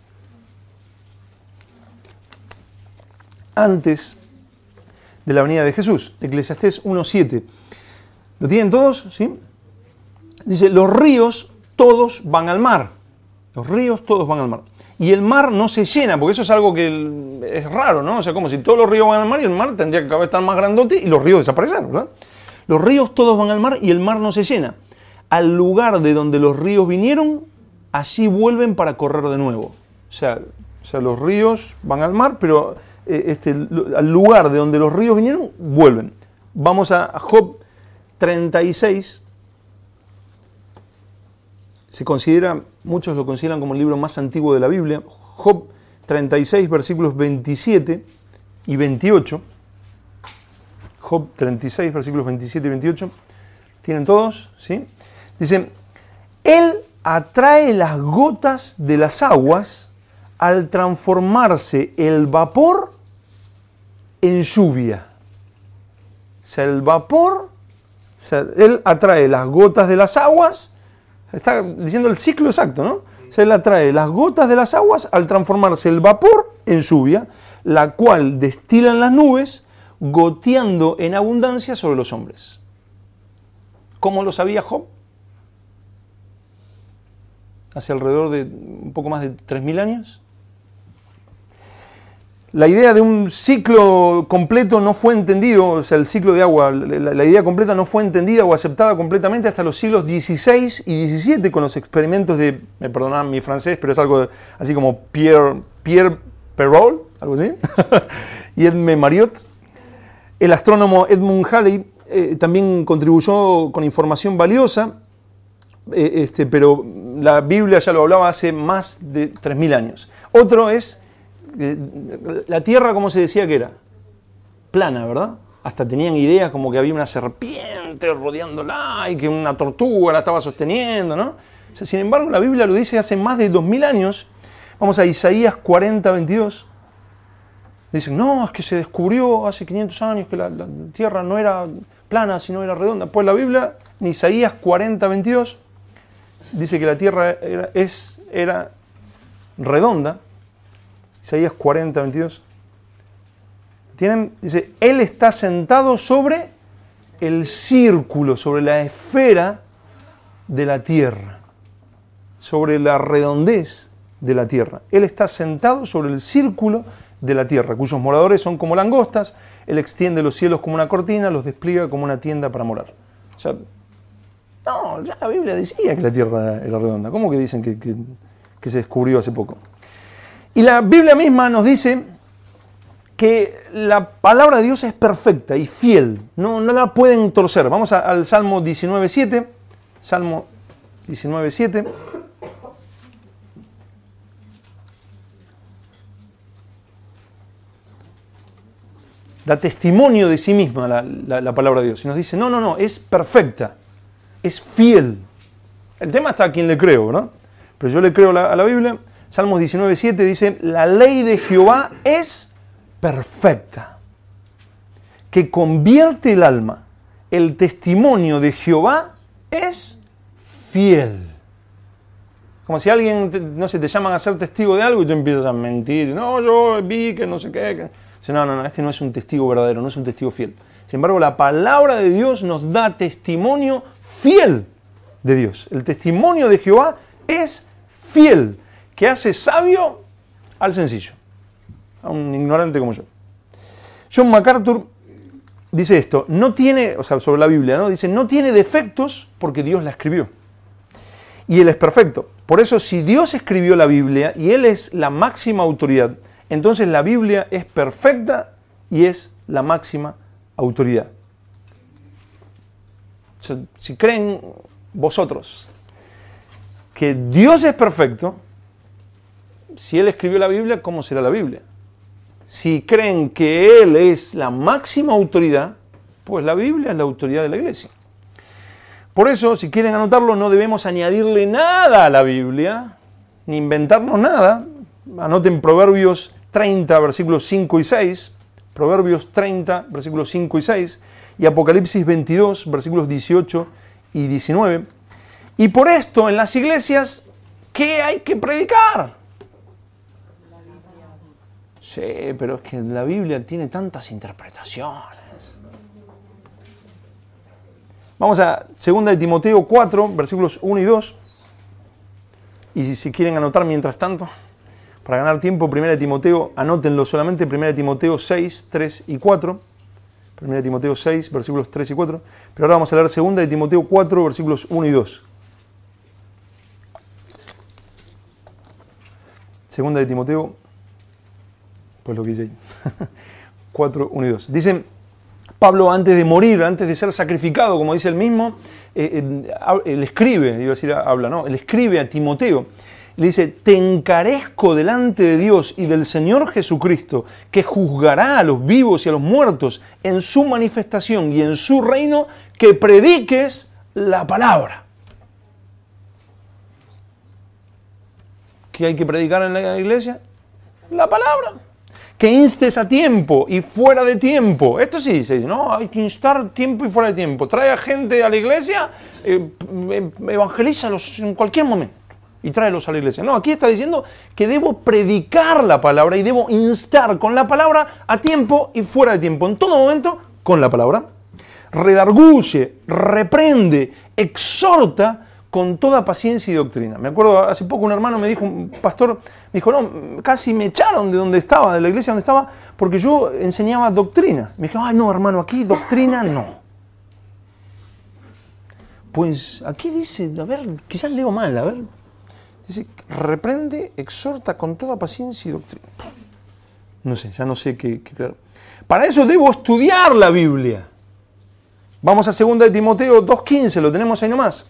S1: Antes de la venida de Jesús, Eclesiastés 1:7. ¿Lo tienen todos? ¿Sí? Dice, los ríos todos van al mar. Los ríos todos van al mar. Y el mar no se llena, porque eso es algo que es raro, ¿no? O sea, como si todos los ríos van al mar y el mar tendría que cada vez estar más grandote y los ríos desaparecer, ¿verdad? Los ríos todos van al mar y el mar no se llena. Al lugar de donde los ríos vinieron, allí vuelven para correr de nuevo. O sea los ríos van al mar, pero al lugar de donde los ríos vinieron, vuelven. Vamos a Job 36. Muchos lo consideran como el libro más antiguo de la Biblia. Job 36, versículos 27 y 28. Job 36, versículos 27 y 28. ¿Tienen todos? ¿Sí? Dice, Él atrae las gotas de las aguas al transformarse el vapor en lluvia. O sea, el vapor, Él atrae las gotas de las aguas. Está diciendo el ciclo exacto, ¿no? Se le atrae las gotas de las aguas al transformarse el vapor en lluvia, la cual destilan las nubes, goteando en abundancia sobre los hombres. ¿Cómo lo sabía Job? Hace alrededor de un poco más de 3.000 años. La idea de un ciclo completo no fue entendido, o sea, el ciclo de agua, la idea completa no fue entendida o aceptada completamente hasta los siglos XVI y XVII con los experimentos de, me perdonan mi francés, pero es algo así como Pierre Perrault, algo así, y Edme Mariotte. El astrónomo Edmund Halley también contribuyó con información valiosa, pero la Biblia ya lo hablaba hace más de 3.000 años. Otro es la Tierra, ¿cómo se decía que era? Plana, ¿verdad? Hasta tenían ideas como que había una serpiente rodeándola y que una tortuga la estaba sosteniendo, ¿no? O sea, sin embargo, la Biblia lo dice hace más de 2.000 años. Vamos a Isaías 40, 22. Dicen, no, es que se descubrió hace 500 años que la Tierra no era plana, sino era redonda. Pues la Biblia, en Isaías 40, 22, dice que la Tierra era redonda. Isaías 40, 22. ¿Tienen? Dice, Él está sentado sobre el círculo, sobre la esfera de la tierra, sobre la redondez de la tierra. Él está sentado sobre el círculo de la tierra, cuyos moradores son como langostas. Él extiende los cielos como una cortina, los despliega como una tienda para morar. O sea, no, ya la Biblia decía que la tierra era redonda. ¿Cómo que dicen que se descubrió hace poco? Y la Biblia misma nos dice que la palabra de Dios es perfecta y fiel, no la pueden torcer. Vamos al Salmo 19.7, Salmo 19.7. Da testimonio de sí misma la palabra de Dios y nos dice, no, es perfecta, es fiel. El tema está a quien le creo, ¿verdad? Pero yo le creo a la Biblia. Salmos 19.7 dice, la ley de Jehová es perfecta, que convierte el alma. El testimonio de Jehová es fiel. Como si alguien, no sé, te llaman a ser testigo de algo y tú empiezas a mentir. No, yo vi que no sé qué. No, este no es un testigo verdadero, no es un testigo fiel. Sin embargo, la palabra de Dios nos da testimonio fiel de Dios. El testimonio de Jehová es fiel, que hace sabio al sencillo, a un ignorante como yo. John MacArthur dice esto, no tiene, o sea, sobre la Biblia, ¿no? Dice, no tiene defectos porque Dios la escribió. Y Él es perfecto. Por eso, si Dios escribió la Biblia y Él es la máxima autoridad, entonces la Biblia es perfecta y es la máxima autoridad. O sea, si creen vosotros que Dios es perfecto, si Él escribió la Biblia, ¿cómo será la Biblia? Si creen que Él es la máxima autoridad, pues la Biblia es la autoridad de la iglesia. Por eso, si quieren anotarlo, no debemos añadirle nada a la Biblia, ni inventarnos nada. Anoten Proverbios 30, versículos 5 y 6, Proverbios 30, versículos 5 y 6, y Apocalipsis 22, versículos 18 y 19. Y por esto, en las iglesias, ¿qué hay que predicar? Sí, pero es que la Biblia tiene tantas interpretaciones. Vamos a 2 de Timoteo 4, versículos 1 y 2. Y si quieren anotar mientras tanto, para ganar tiempo, 1 de Timoteo, anótenlo solamente, 1 de Timoteo 6, 3 y 4. 1 de Timoteo 6, versículos 3 y 4. Pero ahora vamos a leer 2 de Timoteo 4, versículos 1 y 2. 2 de Timoteo, pues lo que dice ahí, 4, 1 y 2. Dice Pablo, antes de morir, antes de ser sacrificado, como dice él mismo, él escribe, iba a decir habla, no, él escribe a Timoteo, le dice, te encarezco delante de Dios y del Señor Jesucristo, que juzgará a los vivos y a los muertos en su manifestación y en su reino, que prediques la palabra. ¿Qué hay que predicar en la iglesia? La palabra. Que instes a tiempo y fuera de tiempo. Esto sí se dice, no, hay que instar tiempo y fuera de tiempo. Trae a gente a la iglesia, evangelízalos en cualquier momento y tráelos a la iglesia. No, aquí está diciendo que debo predicar la palabra y debo instar con la palabra a tiempo y fuera de tiempo. En todo momento, con la palabra. Redarguye, reprende, exhorta con toda paciencia y doctrina. Me acuerdo, hace poco un hermano me dijo, un pastor, me dijo, no, casi me echaron de donde estaba, de la iglesia donde estaba, porque yo enseñaba doctrina. Me dijo, no, hermano, aquí doctrina no. Pues aquí dice, a ver, quizás leo mal, a ver. Dice, reprende, exhorta con toda paciencia y doctrina. No sé, ya no sé qué creer. Para eso debo estudiar la Biblia. Vamos a 2 de Timoteo 2.15, lo tenemos ahí nomás.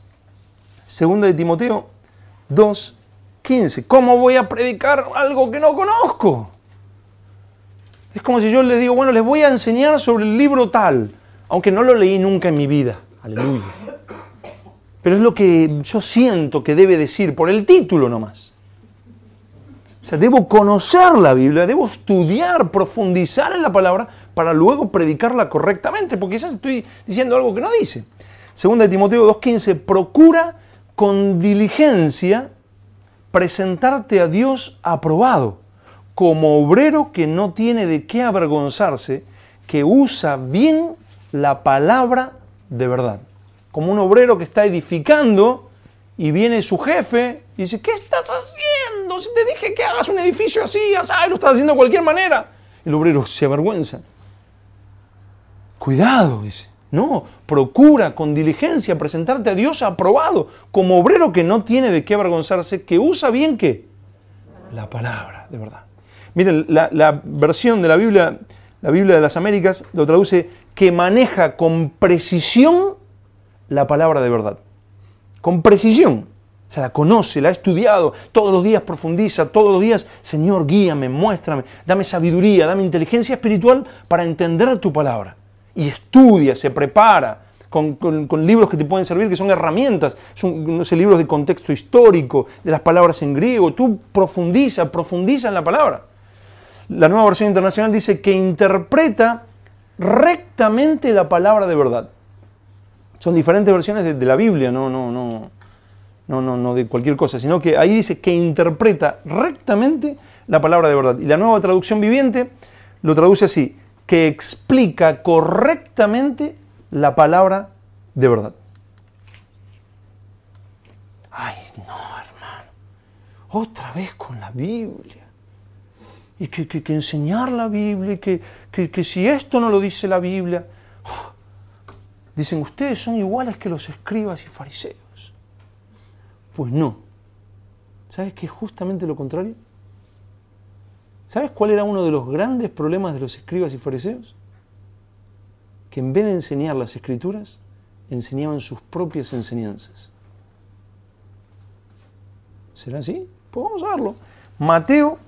S1: 2 de Timoteo 2.15. ¿Cómo voy a predicar algo que no conozco? Es como si yo le digo, bueno, les voy a enseñar sobre el libro tal, aunque no lo leí nunca en mi vida. Aleluya. Pero es lo que yo siento que debe decir por el título nomás. O sea, debo conocer la Biblia, debo estudiar, profundizar en la palabra para luego predicarla correctamente, porque quizás estoy diciendo algo que no dice. 2 de Timoteo 2.15, procura con diligencia presentarte a Dios aprobado, como obrero que no tiene de qué avergonzarse, que usa bien la palabra de verdad. Como un obrero que está edificando y viene su jefe y dice, ¿qué estás haciendo? Si te dije que hagas un edificio así, lo estás haciendo de cualquier manera. El obrero se avergüenza. Cuidado, dice. No, procura con diligencia presentarte a Dios aprobado, como obrero que no tiene de qué avergonzarse, que usa bien ¿qué? La palabra, de verdad. Miren, la versión de la Biblia de las Américas, lo traduce que maneja con precisión la palabra de verdad. Con precisión. O sea, la conoce, la ha estudiado, todos los días profundiza, todos los días, Señor, guíame, muéstrame, dame sabiduría, dame inteligencia espiritual para entender tu palabra. Y estudia, se prepara con libros que te pueden servir, que son herramientas, son, no sé, libros de contexto histórico, de las palabras en griego. Tú profundiza en la palabra. La Nueva Versión Internacional dice que interpreta rectamente la palabra de verdad. Son diferentes versiones de la Biblia, no de cualquier cosa, sino que ahí dice que interpreta rectamente la palabra de verdad. Y la Nueva Traducción Viviente lo traduce así, que explica correctamente la palabra de verdad. Ay, no, hermano, otra vez con la Biblia. Y que enseñar la Biblia, y que si esto no lo dice la Biblia... Dicen, ustedes son iguales que los escribas y fariseos. Pues no. ¿Sabes qué es justamente lo contrario? ¿Sabes cuál era uno de los grandes problemas de los escribas y fariseos? Que en vez de enseñar las escrituras, enseñaban sus propias enseñanzas. ¿Será así? Pues vamos a verlo. Mateo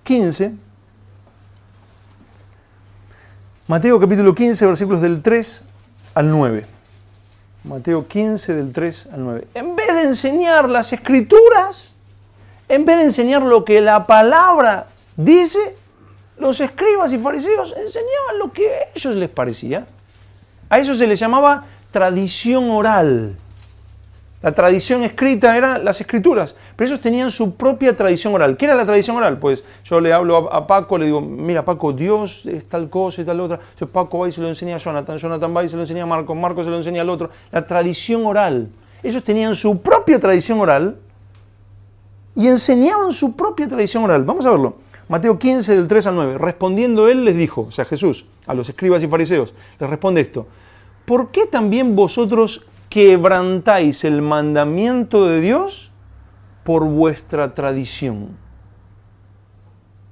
S1: 15. Mateo capítulo 15, versículos del 3 al 9. Mateo 15, del 3 al 9. En vez de enseñar las escrituras, en vez de enseñar lo que la palabra dice, los escribas y fariseos enseñaban lo que a ellos les parecía. A eso se les llamaba tradición oral. La tradición escrita eran las escrituras, pero ellos tenían su propia tradición oral. ¿Qué era la tradición oral? Pues yo le hablo a Paco, le digo, mira Paco, Dios es tal cosa y tal otra. Entonces Paco va y se lo enseña a Jonathan, Jonathan va y se lo enseña a Marcos, Marcos se lo enseña al otro. La tradición oral. Ellos tenían su propia tradición oral y enseñaban su propia tradición oral. Vamos a verlo. Mateo 15, del 3 al 9. Respondiendo él les dijo, o sea Jesús, a los escribas y fariseos, les responde esto. ¿Por qué también vosotros quebrantáis el mandamiento de Dios por vuestra tradición?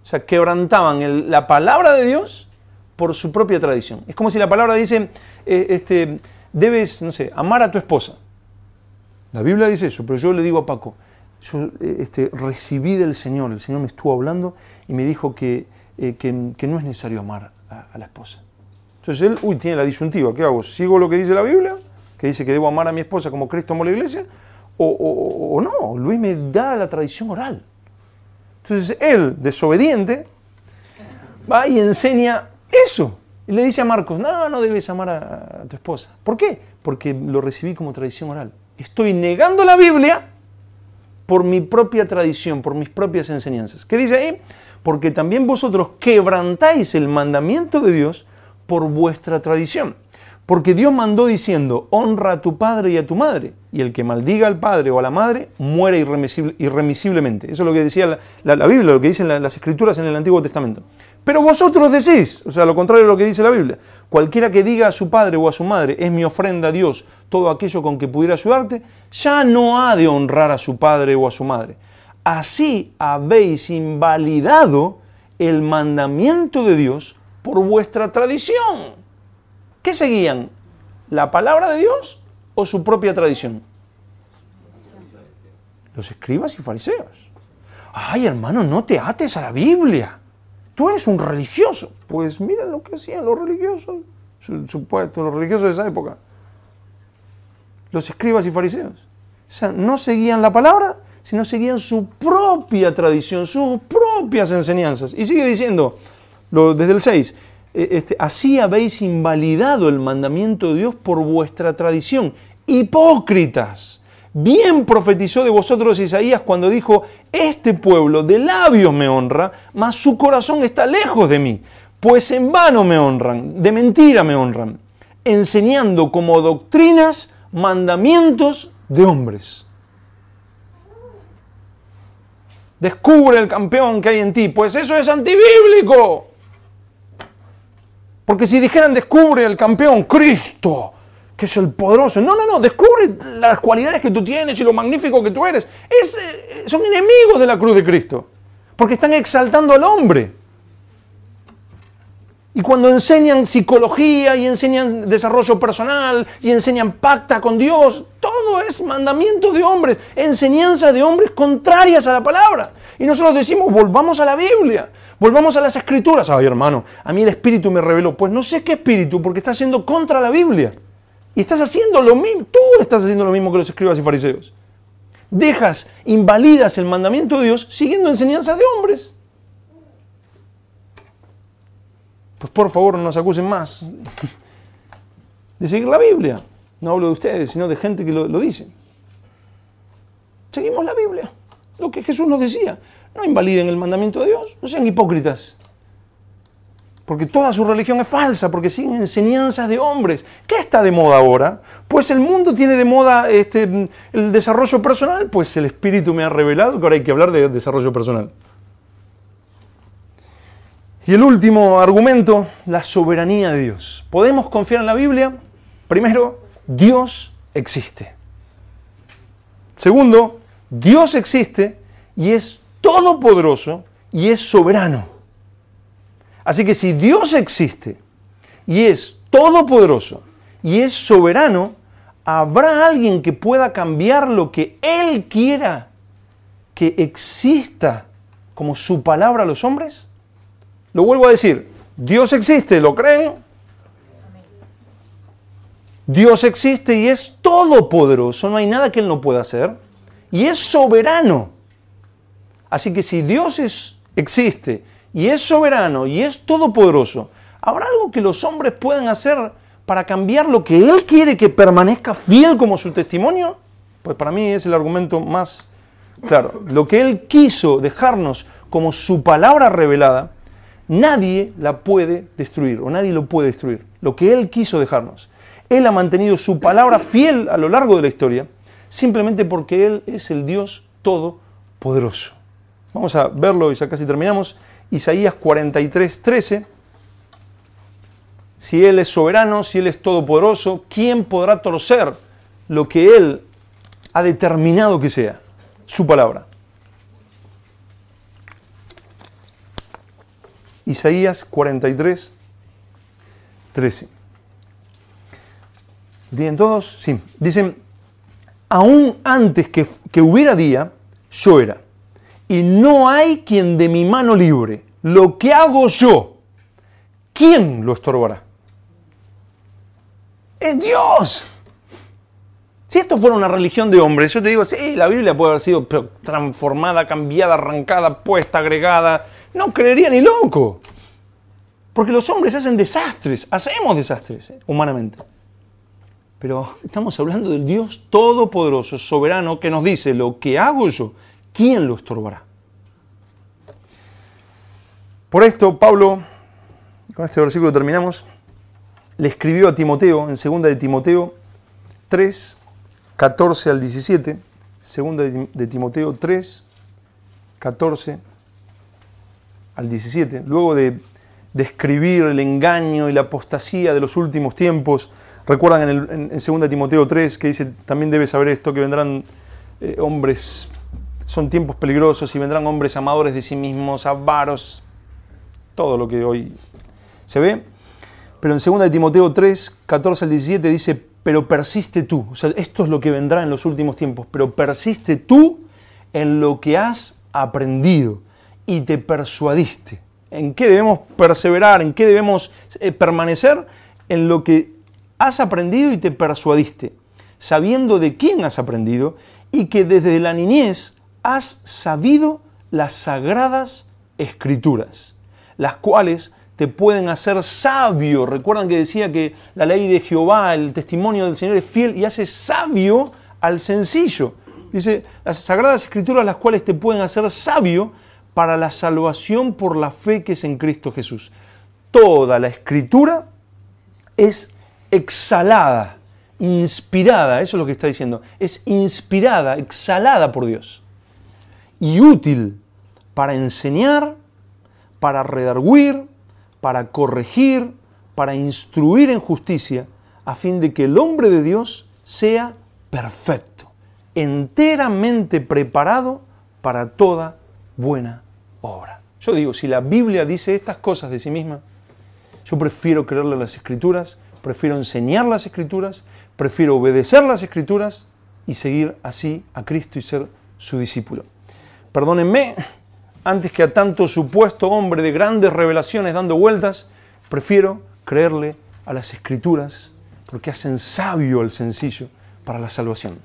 S1: O sea, quebrantaban la palabra de Dios por su propia tradición. Es como si la palabra dice, debes, no sé, amar a tu esposa. La Biblia dice eso, pero yo le digo a Paco, yo recibí del Señor, el Señor me estuvo hablando y me dijo que no es necesario amar a la esposa. Entonces él, tiene la disyuntiva, ¿qué hago? ¿Sigo lo que dice la Biblia? Que dice que debo amar a mi esposa como Cristo amó la iglesia, o no, Luis me da la tradición oral. Entonces él, desobediente, va y enseña eso. Y le dice a Marcos, no debes amar a tu esposa. ¿Por qué? Porque lo recibí como tradición oral. Estoy negando la Biblia por mi propia tradición, por mis propias enseñanzas. ¿Qué dice ahí? Porque también vosotros quebrantáis el mandamiento de Dios por vuestra tradición. Porque Dios mandó diciendo, honra a tu padre y a tu madre, y el que maldiga al padre o a la madre muere irremisiblemente. Eso es lo que decía la Biblia, lo que dicen las Escrituras en el Antiguo Testamento. Pero vosotros decís, o sea, lo contrario de lo que dice la Biblia, cualquiera que diga a su padre o a su madre, es mi ofrenda a Dios, todo aquello con que pudiera ayudarte, ya no ha de honrar a su padre o a su madre. Así habéis invalidado el mandamiento de Dios por vuestra tradición. ¿Qué seguían? ¿La palabra de Dios o su propia tradición? Los escribas y fariseos. Ay, hermano, no te ates a la Biblia. Tú eres un religioso. Pues mira lo que hacían los religiosos. Supuesto, los religiosos de esa época. Los escribas y fariseos. O sea, no seguían la palabra, sino seguían su propia tradición, sus propias enseñanzas. Y sigue diciendo, desde el 6, así habéis invalidado el mandamiento de Dios por vuestra tradición. Hipócritas. Bien profetizó de vosotros Isaías cuando dijo, este pueblo de labios me honra, mas su corazón está lejos de mí, pues en vano me honran, de mentira me honran, enseñando como doctrinas mandamientos de hombres. Descubre el campeón que hay en ti, pues eso es antibíblico. Porque si dijeran descubre el campeón, Cristo, que es el poderoso. No, descubre las cualidades que tú tienes y lo magnífico que tú eres. Son enemigos de la cruz de Cristo, porque están exaltando al hombre. Y cuando enseñan psicología y enseñan desarrollo personal y enseñan pacta con Dios, todo es mandamiento de hombres, enseñanza de hombres contrarias a la palabra. Y nosotros decimos, volvamos a la Biblia, volvamos a las Escrituras. Ay, hermano, a mí el Espíritu me reveló. Pues no sé qué Espíritu, porque está yendo contra la Biblia. Y estás haciendo lo mismo, tú estás haciendo lo mismo que los escribas y fariseos. Invalidas el mandamiento de Dios siguiendo enseñanzas de hombres. Pues por favor no nos acusen más de seguir la Biblia. No hablo de ustedes, sino de gente que lo dice. Seguimos la Biblia, lo que Jesús nos decía. No invaliden el mandamiento de Dios, no sean hipócritas. Porque toda su religión es falsa, porque siguen enseñanzas de hombres. ¿Qué está de moda ahora? Pues el mundo tiene de moda el desarrollo personal, pues el Espíritu me ha revelado que ahora hay que hablar de desarrollo personal. Y el último argumento, la soberanía de Dios. ¿Podemos confiar en la Biblia? Primero, Dios existe. Segundo, Dios existe y es todopoderoso y es soberano. Así que si Dios existe y es todopoderoso y es soberano, ¿habrá alguien que pueda cambiar lo que Él quiera que exista como su palabra a los hombres? Lo vuelvo a decir, Dios existe, ¿lo creen? Dios existe y es todopoderoso, no hay nada que Él no pueda hacer, y es soberano. Así que si Dios existe y es soberano y es todopoderoso, ¿habrá algo que los hombres puedan hacer para cambiar lo que Él quiere que permanezca fiel como su testimonio? Pues para mí es el argumento más claro. Lo que Él quiso dejarnos como su palabra revelada, nadie la puede destruir o nadie lo puede destruir. Lo que Él quiso dejarnos. Él ha mantenido su palabra fiel a lo largo de la historia, simplemente porque Él es el Dios todopoderoso. Vamos a verlo y ya casi terminamos. Isaías 43:13. Si Él es soberano, si Él es todopoderoso, ¿quién podrá torcer lo que Él ha determinado que sea? Su palabra. Isaías 43:13. ¿Entienden todos? Sí. Dicen, aún antes que hubiera día, yo era. Y no hay quien de mi mano libre. Lo que hago yo, ¿quién lo estorbará? ¡Es Dios! Si esto fuera una religión de hombres, yo te digo, sí, la Biblia puede haber sido transformada, cambiada, arrancada, puesta, agregada. No creería ni loco. Porque los hombres hacen desastres, hacemos desastres, humanamente. Pero estamos hablando del Dios todopoderoso, soberano, que nos dice, lo que hago yo, ¿quién lo estorbará? Por esto, Pablo, con este versículo terminamos, le escribió a Timoteo en 2 de Timoteo 3, 14 al 17. 2 de Timoteo 3, 14 al 17. Luego de describir el engaño y la apostasía de los últimos tiempos, recuerdan en 2 de Timoteo 3 que dice, también debes saber esto, que vendrán hombres, son tiempos peligrosos y vendrán hombres amadores de sí mismos, avaros, todo lo que hoy se ve. Pero en 2 de Timoteo 3, 14 al 17 dice, pero persiste tú. O sea, esto es lo que vendrá en los últimos tiempos. Pero persiste tú en lo que has aprendido y te persuadiste. ¿En qué debemos perseverar? ¿En qué debemos permanecer? En lo que has aprendido y te persuadiste, sabiendo de quién has aprendido y que desde la niñez has sabido las sagradas escrituras, las cuales te pueden hacer sabio. Recuerdan que decía que la ley de Jehová, el testimonio del Señor es fiel y hace sabio al sencillo. Dice, las sagradas escrituras las cuales te pueden hacer sabio para la salvación por la fe que es en Cristo Jesús. Toda la escritura es exhalada, inspirada, eso es lo que está diciendo, es inspirada, exhalada por Dios y útil para enseñar, para redarguir, para corregir, para instruir en justicia, a fin de que el hombre de Dios sea perfecto, enteramente preparado para toda buena obra. Yo digo, si la Biblia dice estas cosas de sí misma, yo prefiero creerle a las Escrituras, prefiero enseñar las Escrituras, prefiero obedecer las Escrituras y seguir así a Cristo y ser su discípulo. Perdónenme, antes que a tanto supuesto hombre de grandes revelaciones dando vueltas, prefiero creerle a las Escrituras porque hacen sabio al sencillo para la salvación.